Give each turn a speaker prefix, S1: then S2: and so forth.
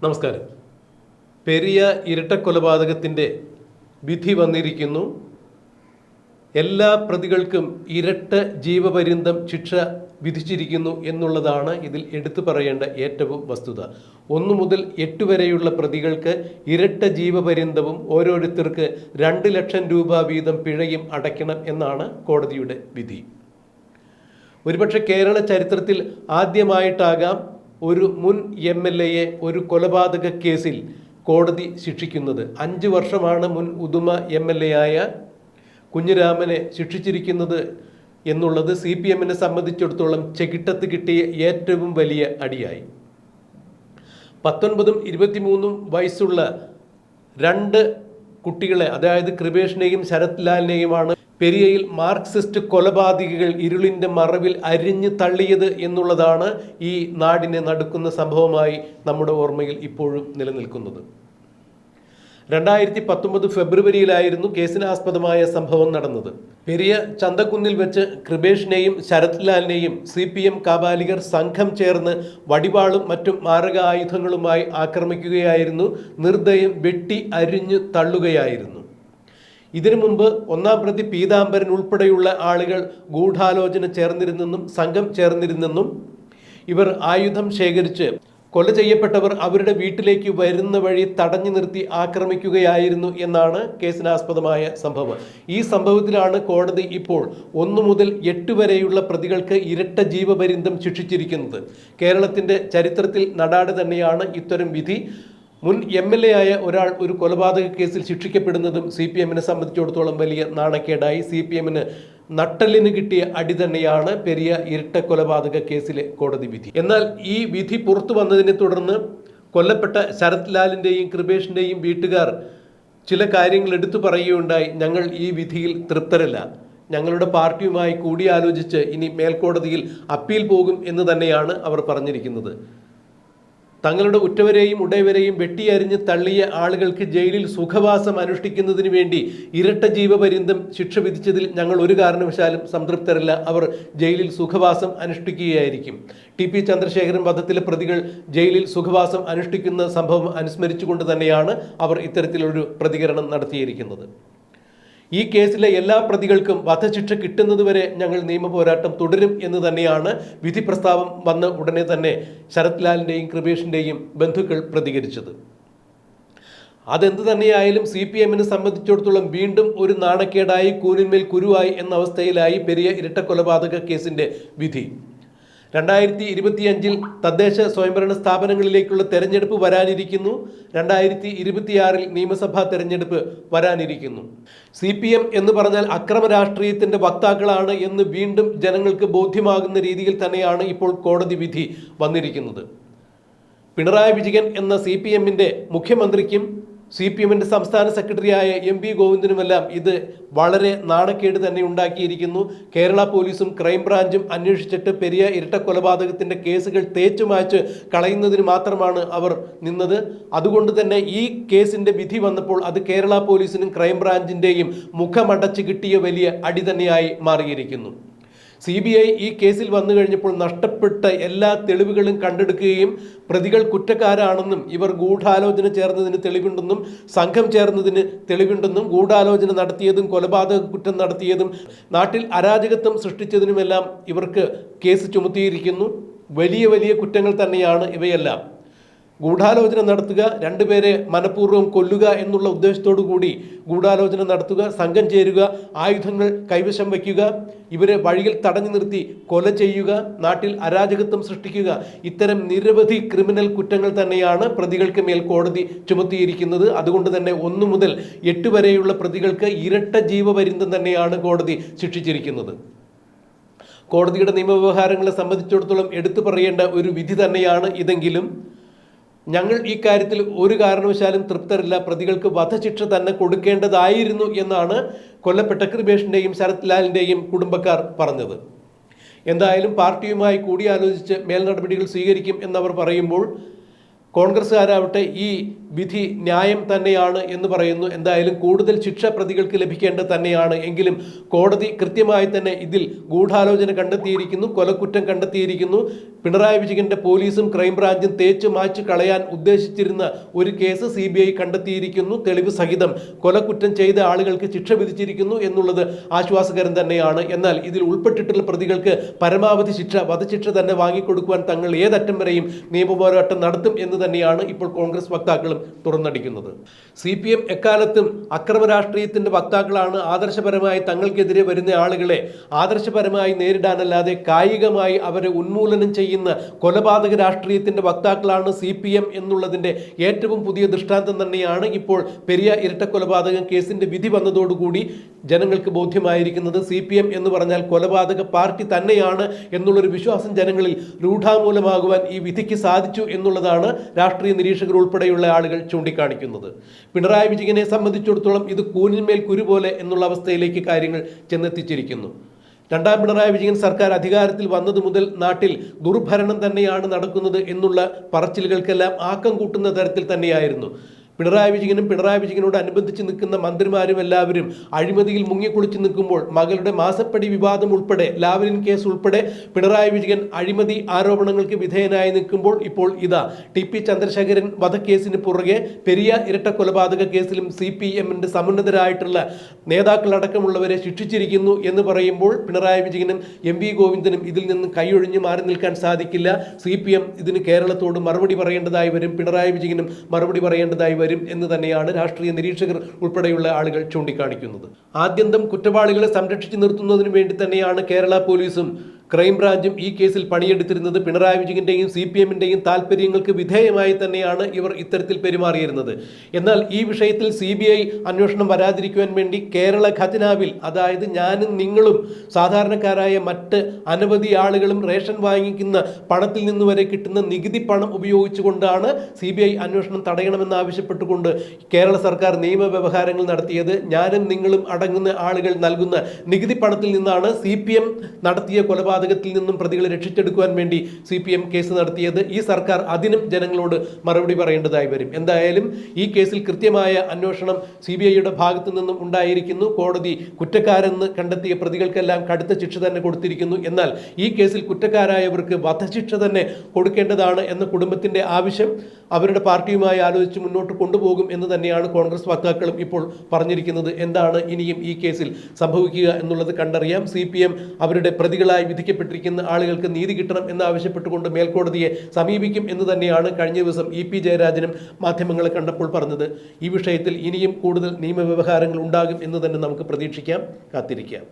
S1: നമസ്കാരം. പെരിയ ഇരട്ടക്കൊലപാതകത്തിൻ്റെ വിധി വന്നിരിക്കുന്നു. എല്ലാ പ്രതികൾക്കും ഇരട്ട ജീവപര്യന്തം ശിക്ഷ വിധിച്ചിരിക്കുന്നു എന്നുള്ളതാണ് ഇതിൽ എടുത്തു പറയേണ്ട ഏറ്റവും വസ്തുത. 1 മുതൽ 8 വരെയുള്ള പ്രതികൾക്ക് ഇരട്ട ജീവപര്യന്തവും ഓരോരുത്തർക്ക് 2 ലക്ഷം രൂപ വീതം പിഴയും അടയ്ക്കണം എന്നാണ് കോടതിയുടെ വിധി. ഒരുപക്ഷെ കേരള ചരിത്രത്തിൽ ആദ്യമായിട്ടാകാം ഒരു മുൻ MLA ഒരു കൊലപാതക കേസിൽ കോടതി ശിക്ഷിക്കുന്നത്. 5 വർഷമാണ് മുൻ ഉദുമ MLA ആയ കുഞ്ഞിരാമനെ ശിക്ഷിച്ചിരിക്കുന്നത് എന്നുള്ളത് CPM-നെ സംബന്ധിച്ചിടത്തോളം ചെകിട്ടത്ത് കിട്ടിയ ഏറ്റവും വലിയ അടിയായി. 19ഉം 23ഉം വയസ്സുള്ള 2 കുട്ടികളെ, അതായത് കൃപേഷിനെയും ശരത് ലാലിനെയുമാണ് പെരിയയിൽ മാർക്സിസ്റ്റ് കൊലപാതകികൾ ഇരുളിൻ്റെ മറവിൽ അരിഞ്ഞു തള്ളിയത് എന്നുള്ളതാണ് ഈ നാടിനെ നടുക്കുന്ന സംഭവമായി നമ്മുടെ ഓർമ്മയിൽ ഇപ്പോഴും നിലനിൽക്കുന്നത്. 2019 ഫെബ്രുവരിയിലായിരുന്നു കേസിനാസ്പദമായ സംഭവം നടന്നത്. പെരിയ ചന്തക്കുന്നിൽ വെച്ച് കൃപേഷിനെയും ശരത് ലാലിനെയും CPM കാബാലികർ സംഘം ചേർന്ന് വടിവാളും മറ്റും മാരക ആയുധങ്ങളുമായി ആക്രമിക്കുകയായിരുന്നു. നിർദ്ദയം വെട്ടി അരിഞ്ഞു തള്ളുകയായിരുന്നു. ഇതിനു മുമ്പ് 1-ാം പ്രതി പീതാംബരൻ ഉൾപ്പെടെയുള്ള ആളുകൾ ഗൂഢാലോചന ചേർന്നിരുന്നെന്നും സംഘം ചേർന്നിരുന്നെന്നും ഇവർ ആയുധം ശേഖരിച്ച് കൊല ചെയ്യപ്പെട്ടവർ അവരുടെ വീട്ടിലേക്ക് വരുന്ന വഴി തടഞ്ഞു നിർത്തി ആക്രമിക്കുകയായിരുന്നു എന്നാണ് കേസിനാസ്പദമായ സംഭവം. ഈ സംഭവത്തിലാണ് കോടതി ഇപ്പോൾ 1 മുതൽ 8 വരെയുള്ള പ്രതികൾക്ക് ഇരട്ട ജീവപര്യന്തം ശിക്ഷിച്ചിരിക്കുന്നത്. കേരളത്തിൻ്റെ ചരിത്രത്തിൽ നടാട് തന്നെയാണ് ഇത്തരം വിധി. മുൻ MLA ആയ ഒരാൾ ഒരു കൊലപാതക കേസിൽ ശിക്ഷിക്കപ്പെടുന്നതും CPM-നെ സംബന്ധിച്ചിടത്തോളം വലിയ നാണക്കേടായി. CPM-ന് നട്ടലിന് കിട്ടിയ അടി തന്നെയാണ് പെരിയ ഇരട്ട കൊലപാതക കേസിലെ കോടതി വിധി. എന്നാൽ ഈ വിധി പുറത്തു വന്നതിനെ തുടർന്ന് കൊല്ലപ്പെട്ട ശരത് ലാലിൻ്റെയും കൃപേഷിൻ്റെയും വീട്ടുകാർ ചില കാര്യങ്ങൾ എടുത്തു പറയുകയുണ്ടായി. ഞങ്ങൾ ഈ വിധിയിൽ തൃപ്തരല്ല, ഞങ്ങളുടെ പാർട്ടിയുമായി കൂടിയാലോചിച്ച് ഇനി മേൽക്കോടതിയിൽ അപ്പീൽ പോകും എന്ന് തന്നെയാണ് അവർ പറഞ്ഞിരിക്കുന്നത്. തങ്ങളുടെ ഉറ്റവരെയും ഉടയവരെയും വെട്ടിയരിഞ്ഞ് തള്ളിയ ആളുകൾക്ക് ജയിലിൽ സുഖവാസം അനുഷ്ഠിക്കുന്നതിന് വേണ്ടി ഇരട്ട ജീവപര്യന്തം ശിക്ഷ വിധിച്ചതിൽ ഞങ്ങൾ ഒരു കാരണവശാലും സംതൃപ്തരല്ല. അവർ ജയിലിൽ സുഖവാസം അനുഷ്ഠിക്കുകയായിരിക്കും. TP ചന്ദ്രശേഖരൻ വധത്തിലെ പ്രതികൾ ജയിലിൽ സുഖവാസം അനുഷ്ഠിക്കുന്ന സംഭവം അനുസ്മരിച്ചുകൊണ്ട് തന്നെയാണ് അവർ ഇത്തരത്തിലൊരു പ്രതികരണം നടത്തിയിരിക്കുന്നത്. ഈ കേസിലെ എല്ലാ പ്രതികൾക്കും വധശിക്ഷ കിട്ടുന്നതുവരെ ഞങ്ങൾ നിയമപോരാട്ടം തുടരും എന്ന് തന്നെയാണ് വിധി പ്രസ്താവം വന്ന ഉടനെ തന്നെ ശരത് ലാലിൻ്റെയും കൃപേഷിൻ്റെയും ബന്ധുക്കൾ പ്രതികരിച്ചത്. അതെന്ത് തന്നെയായാലും CPM-നെ സംബന്ധിച്ചിടത്തോളം വീണ്ടും ഒരു നാണക്കേടായി, കൂനിന്മേൽ കുരുവായി എന്ന അവസ്ഥയിലായി പെരിയ ഇരട്ട കൊലപാതക കേസിൻ്റെ വിധി. 2025 തദ്ദേശ സ്വയംഭരണ സ്ഥാപനങ്ങളിലേക്കുള്ള തെരഞ്ഞെടുപ്പ് വരാനിരിക്കുന്നു. 2026 നിയമസഭാ തെരഞ്ഞെടുപ്പ് വരാനിരിക്കുന്നു. CPM എന്ന് പറഞ്ഞാൽ അക്രമ രാഷ്ട്രീയത്തിൻ്റെ വക്താക്കളാണ് എന്ന് വീണ്ടും ജനങ്ങൾക്ക് ബോധ്യമാകുന്ന രീതിയിൽ തന്നെയാണ് ഇപ്പോൾ കോടതി വിധി വന്നിരിക്കുന്നത്. പിണറായി വിജയൻ എന്ന CPM-ന്റെ മുഖ്യമന്ത്രിക്കും CPM-ന്റെ സംസ്ഥാന സെക്രട്ടറിയായ MV ഗോവിന്ദനുമെല്ലാം ഇത് വളരെ നാണക്കേട് തന്നെ ഉണ്ടാക്കിയിരിക്കുന്നു. കേരള പോലീസും ക്രൈംബ്രാഞ്ചും അന്വേഷിച്ചിട്ട് പെരിയ ഇരട്ട കൊലപാതകത്തിൻ്റെ കേസുകൾ തേച്ചുമാച്ച് കളയുന്നതിന് മാത്രമാണ് അവർ നിന്നത്. അതുകൊണ്ട് തന്നെ ഈ കേസിൻ്റെ വിധി വന്നപ്പോൾ അത് കേരള പോലീസിനും ക്രൈംബ്രാഞ്ചിൻ്റെയും മുഖമടച്ച് കിട്ടിയ വലിയ അടി തന്നെയായി മാറിയിരിക്കുന്നു. CBI ഈ കേസിൽ വന്നു കഴിഞ്ഞപ്പോൾ നഷ്ടപ്പെട്ട എല്ലാ തെളിവുകളും കണ്ടെടുക്കുകയും പ്രതികൾ കുറ്റക്കാരാണെന്നും ഇവർ ഗൂഢാലോചന ചേർന്നതിന് തെളിവുണ്ടെന്നും സംഘം ചേർന്നതിന് തെളിവുണ്ടെന്നും ഗൂഢാലോചന നടത്തിയതും കൊലപാതക കുറ്റം നടത്തിയതും നാട്ടിൽ അരാജകത്വം സൃഷ്ടിച്ചതിനുമെല്ലാം ഇവർക്ക് കേസ് ചുമത്തിയിരിക്കുന്നു. വലിയ വലിയ കുറ്റങ്ങൾ തന്നെയാണ് ഇവയെല്ലാം. ഗൂഢാലോചന നടത്തുക, 2 പേരെ മനഃപൂർവ്വം കൊല്ലുക എന്നുള്ള ഉദ്ദേശത്തോടു കൂടി ഗൂഢാലോചന നടത്തുക, സംഘം ചേരുക, ആയുധങ്ങൾ കൈവശം വയ്ക്കുക, ഇവരെ വഴിയിൽ തടഞ്ഞു നിർത്തി കൊല ചെയ്യുക, നാട്ടിൽ അരാജകത്വം സൃഷ്ടിക്കുക, ഇത്തരം നിരവധി ക്രിമിനൽ കുറ്റങ്ങൾ തന്നെയാണ് പ്രതികൾക്ക് മേൽ കോടതി ചുമത്തിയിരിക്കുന്നത്. അതുകൊണ്ട് തന്നെ 1 മുതൽ 8 വരെയുള്ള പ്രതികൾക്ക് ഇരട്ട ജീവപര്യന്തം തന്നെയാണ് കോടതി ശിക്ഷിച്ചിരിക്കുന്നത്. കോടതിയുടെ നിയമവ്യവഹാരങ്ങളെ സംബന്ധിച്ചിടത്തോളം എടുത്തു പറയേണ്ട ഒരു വിധി തന്നെയാണ് ഇതെങ്കിലും ഞങ്ങൾ ഈ കാര്യത്തിൽ ഒരു കാരണവശാലും തൃപ്തരല്ല, പ്രതികൾക്ക് വധശിക്ഷ തന്നെ കൊടുക്കേണ്ടതായിരുന്നു എന്നാണ് കൊല്ലപ്പെട്ട കൃപേഷിൻ്റെയും ശരത് ലാലിൻ്റെയും കുടുംബക്കാർ പറഞ്ഞത്. എന്തായാലും പാർട്ടിയുമായി കൂടിയാലോചിച്ച് മേൽനടപടികൾ സ്വീകരിക്കും എന്നവർ പറയുമ്പോൾ കോൺഗ്രസ്സുകാരാവട്ടെ ഈ വിധി ന്യായം തന്നെയാണ് എന്ന് പറയുന്നു. എന്തായാലും കൂടുതൽ ശിക്ഷ പ്രതികൾക്ക് ലഭിക്കേണ്ടത് തന്നെയാണ്. എങ്കിലും കോടതി കൃത്യമായി തന്നെ ഇതിൽ ഗൂഢാലോചന കണ്ടെത്തിയിരിക്കുന്നു, കൊലക്കുറ്റം കണ്ടെത്തിയിരിക്കുന്നു. പിണറായി വിജയന്റെ പോലീസും ക്രൈംബ്രാഞ്ചും തേച്ചു മാച്ചു കളയാൻ ഉദ്ദേശിച്ചിരുന്ന ഒരു കേസ് CBI കണ്ടെത്തിയിരിക്കുന്നു. തെളിവ് സഹിതം കൊലക്കുറ്റം ചെയ്ത ആളുകൾക്ക് ശിക്ഷ വിധിച്ചിരിക്കുന്നു എന്നുള്ളത് ആശ്വാസകരം തന്നെയാണ്. എന്നാൽ ഇതിൽ ഉൾപ്പെട്ടിട്ടുള്ള പ്രതികൾക്ക് പരമാവധി ശിക്ഷ, വധശിക്ഷ തന്നെ വാങ്ങിക്കൊടുക്കുവാൻ തങ്ങൾ ഏതറ്റം വരെയും നിയമപോരാട്ടം നടത്തും എന്ന് തന്നെയാണ് ഇപ്പോൾ കോൺഗ്രസ് വക്താക്കളും തുറന്നടിക്കുന്നത്. CPM എക്കാലത്തും അക്രമ രാഷ്ട്രീയത്തിന്റെ വക്താക്കളാണ്. ആദർശപരമായി തങ്ങൾക്കെതിരെ വരുന്ന ആളുകളെ ആദർശപരമായി നേരിടാനല്ലാതെ കായികമായി അവരെ ഉന്മൂലനം ചെയ്യുന്ന കൊലപാതക രാഷ്ട്രീയത്തിന്റെ വക്താക്കളാണ് CPM എന്നുള്ളതിന്റെ ഏറ്റവും പുതിയ ദൃഷ്ടാന്തം തന്നെയാണ് ഇപ്പോൾ പെരിയ ഇരട്ടക്കൊലപാതകം കേസിന്റെ വിധി വന്നതോടുകൂടി ജനങ്ങൾക്ക് ബോധ്യമായിരിക്കുന്നത്. CPM എന്ന് പറഞ്ഞാൽ കൊലപാതക പാർട്ടി തന്നെയാണ് എന്നുള്ളൊരു വിശ്വാസം ജനങ്ങളിൽ രൂഢാമൂലമാകുവാൻ ഈ വിധിക്ക് സാധിച്ചു എന്നുള്ളതാണ് രാഷ്ട്രീയ നിരീക്ഷകർ ഉൾപ്പെടെയുള്ള ആളുകൾ ചൂണ്ടിക്കാണിക്കുന്നത്. പിണറായി വിജയനെ സംബന്ധിച്ചിടത്തോളം ഇത് കൂനിന്മേൽ കുരു പോലെ എന്നുള്ള അവസ്ഥയിലേക്ക് കാര്യങ്ങൾ ചെന്നെത്തിച്ചിരിക്കുന്നു. രണ്ടാം പിണറായി വിജയൻ സർക്കാർ അധികാരത്തിൽ വന്നതു മുതൽ നാട്ടിൽ ദുർഭരണം തന്നെയാണ് നടക്കുന്നത് എന്നുള്ള പറച്ചിലുകൾക്കെല്ലാം ആക്കം കൂട്ടുന്ന തരത്തിൽ തന്നെയായിരുന്നു. പിണറായി വിജയനോട് അനുബന്ധിച്ച് നിൽക്കുന്ന മന്ത്രിമാരും എല്ലാവരും അഴിമതിയിൽ മുങ്ങിക്കുളിച്ച് നിൽക്കുമ്പോൾ മകളുടെ മാസപ്പടി വിവാദം ഉൾപ്പെടെ, ലാവ്ലിൻ കേസ് ഉൾപ്പെടെ പിണറായി വിജയൻ അഴിമതി ആരോപണങ്ങൾക്ക് വിധേയനായി നിൽക്കുമ്പോൾ ഇപ്പോൾ ഇതാ TP ചന്ദ്രശേഖരൻ വധക്കേസിന് പുറകെ പെരിയ ഇരട്ട കൊലപാതക കേസിലും CPMന്റെ സമുന്നതരായിട്ടുള്ള നേതാക്കളടക്കമുള്ളവരെ ശിക്ഷിച്ചിരിക്കുന്നു എന്ന് പറയുമ്പോൾ പിണറായി വിജയനും MV ഗോവിന്ദനും ഇതിൽ നിന്ന് കൈയൊഴിഞ്ഞ് മാറി നിൽക്കാൻ സാധിക്കില്ല. CPM ഇതിന് കേരളത്തോട് മറുപടി പറയേണ്ടതായി വരും, പിണറായി വിജയനും മറുപടി പറയേണ്ടതായി വരും എന്ന് തന്നെയാണ് രാഷ്ട്രീയ നിരീക്ഷകർ ഉൾപ്പെടെയുള്ള ആളുകൾ ചൂണ്ടിക്കാണിക്കുന്നത്. ആദ്യന്തം കുറ്റവാളികളെ സംരക്ഷിച്ചു നിർത്തുന്നതിന് വേണ്ടി തന്നെയാണ് കേരള പോലീസും ക്രൈംബ്രാഞ്ചും ഈ കേസിൽ പണിയെടുത്തിരുന്നത്. പിണറായി വിജയന്റെയും CPMന്റെയും താല്പര്യങ്ങൾക്ക് വിധേയമായി തന്നെയാണ് ഇവർ ഇത്തരത്തിൽ പെരുമാറിയിരുന്നത്. എന്നാൽ ഈ വിഷയത്തിൽ CBI അന്വേഷണം വരാതിരിക്കുവാൻ വേണ്ടി കേരള ഖജനാവിൽ, അതായത് ഞാനും നിങ്ങളും സാധാരണക്കാരായ മറ്റ് അനവധി ആളുകളും റേഷൻ വാങ്ങിക്കുന്ന പണത്തിൽ നിന്ന് വരെ കിട്ടുന്ന നികുതി പണം ഉപയോഗിച്ചുകൊണ്ടാണ് CBI അന്വേഷണം തടയണമെന്നാവശ്യപ്പെട്ടുകൊണ്ട് കേരള സർക്കാർ നിയമവ്യവഹാരങ്ങൾ നടത്തിയത്. ഞാനും നിങ്ങളും അടങ്ങുന്ന ആളുകൾ നൽകുന്ന നികുതി പണത്തിൽ നിന്നാണ് CPM നടത്തിയ കൊലപാതകത്തിൽ നിന്നും പ്രതികളെ രക്ഷിച്ചെടുക്കുവാൻ വേണ്ടി CPM കേസ് നടത്തിയത്. ഈ സർക്കാർ അതിനും ജനങ്ങളോട് മറുപടി പറയേണ്ടതായി വരും. എന്തായാലും ഈ കേസിൽ കൃത്യമായ അന്വേഷണം CBIയുടെ ഭാഗത്തു നിന്നും ഉണ്ടായിരിക്കുന്നു. കോടതി കുറ്റക്കാരെന്ന് കണ്ടെത്തിയ പ്രതികൾക്കെല്ലാം കടുത്ത ശിക്ഷ തന്നെ കൊടുത്തിരിക്കുന്നു. എന്നാൽ ഈ കേസിൽ കുറ്റക്കാരായവർക്ക് വധശിക്ഷ തന്നെ കൊടുക്കേണ്ടതാണ് എന്ന കുടുംബത്തിന്റെ ആവശ്യം അവരുടെ പാർട്ടിയുമായി ആലോചിച്ച് മുന്നോട്ട് കൊണ്ടുപോകും എന്ന് തന്നെയാണ് കോൺഗ്രസ് വക്താക്കളും ഇപ്പോൾ പറഞ്ഞിരിക്കുന്നത്. എന്താണ് ഇനിയും ഈ കേസിൽ സംഭവിക്കുക എന്നുള്ളത് കണ്ടറിയാം. CPM അവരുടെ പ്രതികളായി വിധിക്കപ്പെട്ടിരിക്കുന്ന ആളുകൾക്ക് നീതി കിട്ടണം എന്നാവശ്യപ്പെട്ടുകൊണ്ട് മേൽക്കോടതിയെ സമീപിക്കും എന്ന് തന്നെയാണ് കഴിഞ്ഞ ദിവസം EP ജയരാജനും മാധ്യമങ്ങളെ കണ്ടപ്പോൾ പറഞ്ഞത്. ഈ വിഷയത്തിൽ ഇനിയും കൂടുതൽ നിയമവ്യവഹാരങ്ങൾ ഉണ്ടാകും എന്ന് തന്നെ നമുക്ക് പ്രതീക്ഷിക്കാം, കാത്തിരിക്കാം.